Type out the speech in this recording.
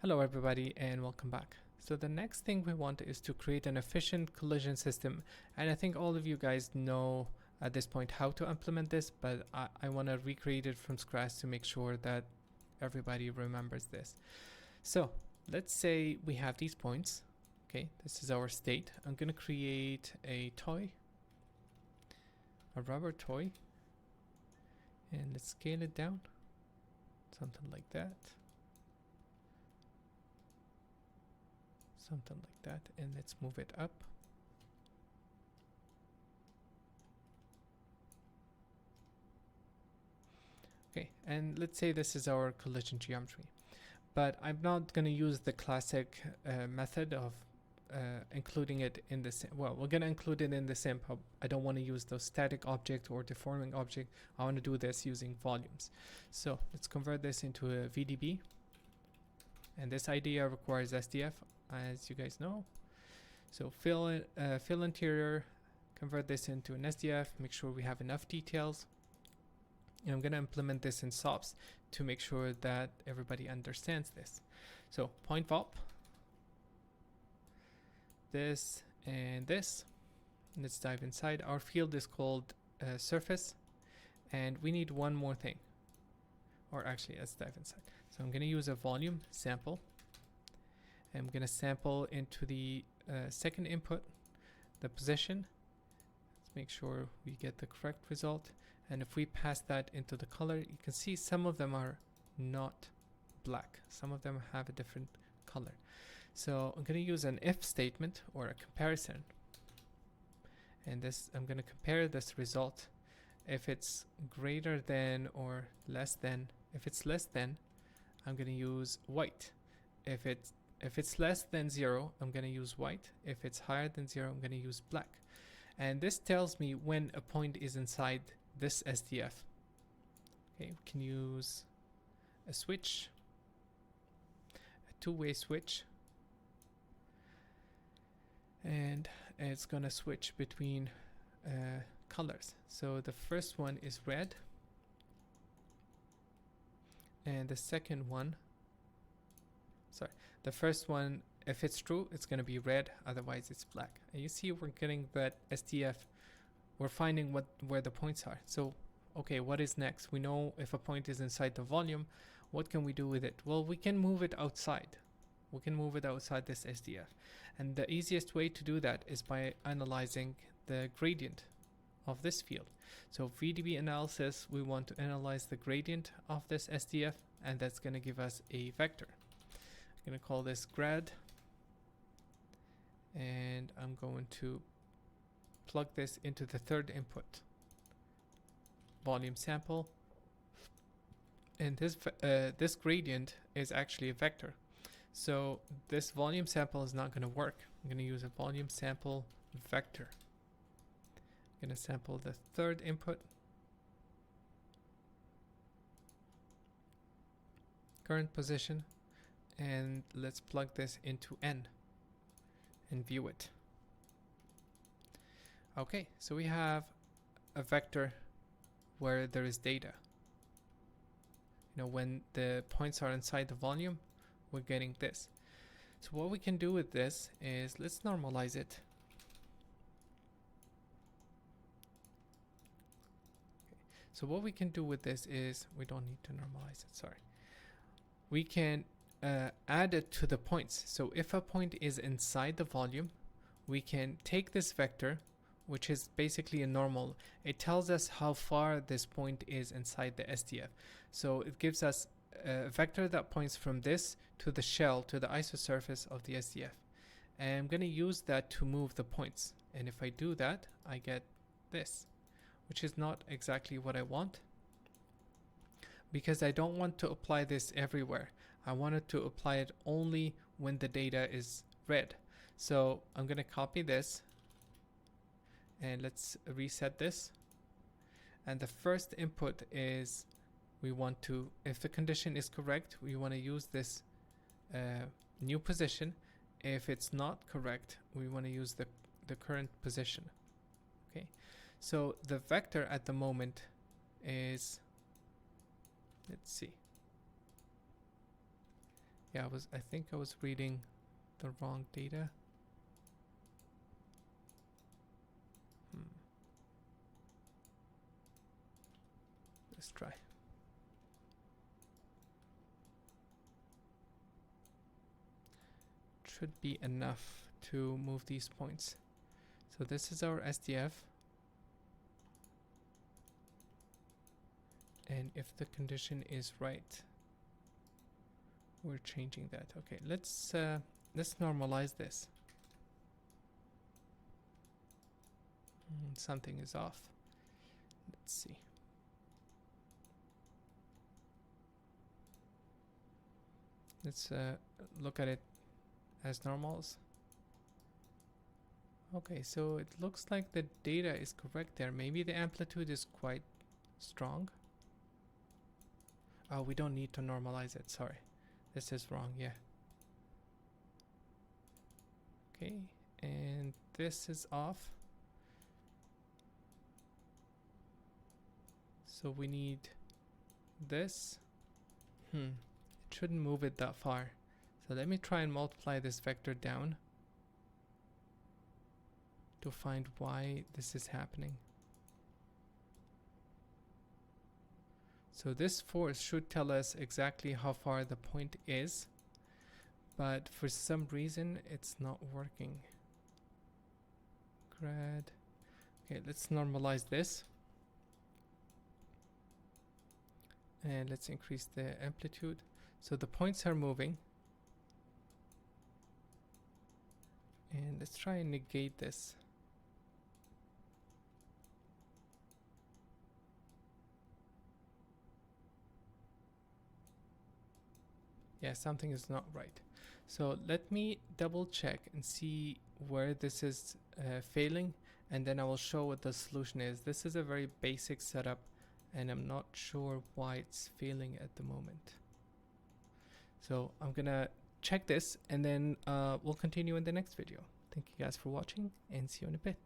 Hello everybody and welcome back. So the next thing we want is to create an efficient collision system, and I think all of you guys know at this point how to implement this, but I want to recreate it from scratch to make sure that everybody remembers this. So let's say we have these points. Okay, this is our state. I'm going to create a toy, a rubber toy, and let's scale it down, something like that. Something like that, and let's move it up. Okay, and let's say this is our collision geometry, but I'm not going to use the classic method of including it in the sim. Well, we're going to include it in the sim. I don't want to use those static object or deforming object. I want to do this using volumes. So let's convert this into a VDB, and this idea requires SDF, as you guys know. So fill interior, convert this into an SDF, make sure we have enough details. And I'm going to implement this in SOPs to make sure that everybody understands this. So point VOP, this and this. Let's dive inside. Our field is called surface, and we need one more thing. Or actually, let's dive inside. So I'm going to use a volume sample. I'm going to sample into the second input, the position. Let's make sure we get the correct result. And if we pass that into the color, you can see some of them are not black. Some of them have a different color. So I'm going to use an if statement or a comparison. And this, I'm going to compare this result. If it's greater than or less than, if it's less than, I'm going to use white. If it's less than 0, I'm going to use white. If it's higher than 0, I'm going to use black. And this tells me when a point is inside this SDF. Okay, we can use a switch, a two-way switch. And it's going to switch between colors. So the first one is red. And the second one, the first one, if it's true, it's going to be red, otherwise it's black. And you see we're getting that SDF, we're finding where the points are. So, okay, what is next? We know if a point is inside the volume, what can we do with it? Well, we can move it outside. We can move it outside this SDF. And the easiest way to do that is by analyzing the gradient of this field. So VDB analysis, we want to analyze the gradient of this SDF, and that's going to give us a vector. I'm going to call this grad, and I'm going to plug this into the third input, volume sample, and this gradient is actually a vector. So this volume sample is not going to work. I'm going to use a volume sample vector. I'm going to sample the third input, current position, and let's plug this into N and view it. Okay, so we have a vector where there is data. You know, when the points are inside the volume, we're getting this. So what we can do with this is, let's normalize it. Okay. So what we can do with this is, we don't need to normalize it, sorry. We can add it to the points. So if a point is inside the volume, we can take this vector, which is basically a normal. It tells us how far this point is inside the SDF. So it gives us a vector that points from this to the shell, to the isosurface of the SDF. And I'm going to use that to move the points. And if I do that, I get this, which is not exactly what I want, because I don't want to apply this everywhere. I wanted to apply it only when the data is red. So I'm going to copy this, and let's reset this. And the first input is, we want to, if the condition is correct, we want to use this new position. If it's not correct, we want to use the current position. Okay, so the vector at the moment is, let's see, Yeah, I think I was reading the wrong data. Let's try. Should be enough to move these points. So this is our SDF. And if the condition is right, we're changing that. Okay, let's normalize this. Something is off. Let's see. Let's look at it as normals. Okay, so it looks like the data is correct there. Maybe the amplitude is quite strong. Oh, we don't need to normalize it. Sorry. This is wrong. Yeah. Okay, and this is off. So we need this. It shouldn't move it that far. So let me try and multiply this vector down to find why this is happening. So this force should tell us exactly how far the point is, but for some reason it's not working. Grad. Okay, let's normalize this. And let's increase the amplitude. So the points are moving. And let's try and negate this. Yeah, something is not right. So let me double check and see where this is failing, and then I will show what the solution is. This is a very basic setup, and I'm not sure why it's failing at the moment. So I'm gonna check this, and then we'll continue in the next video. Thank you guys for watching, and see you in a bit.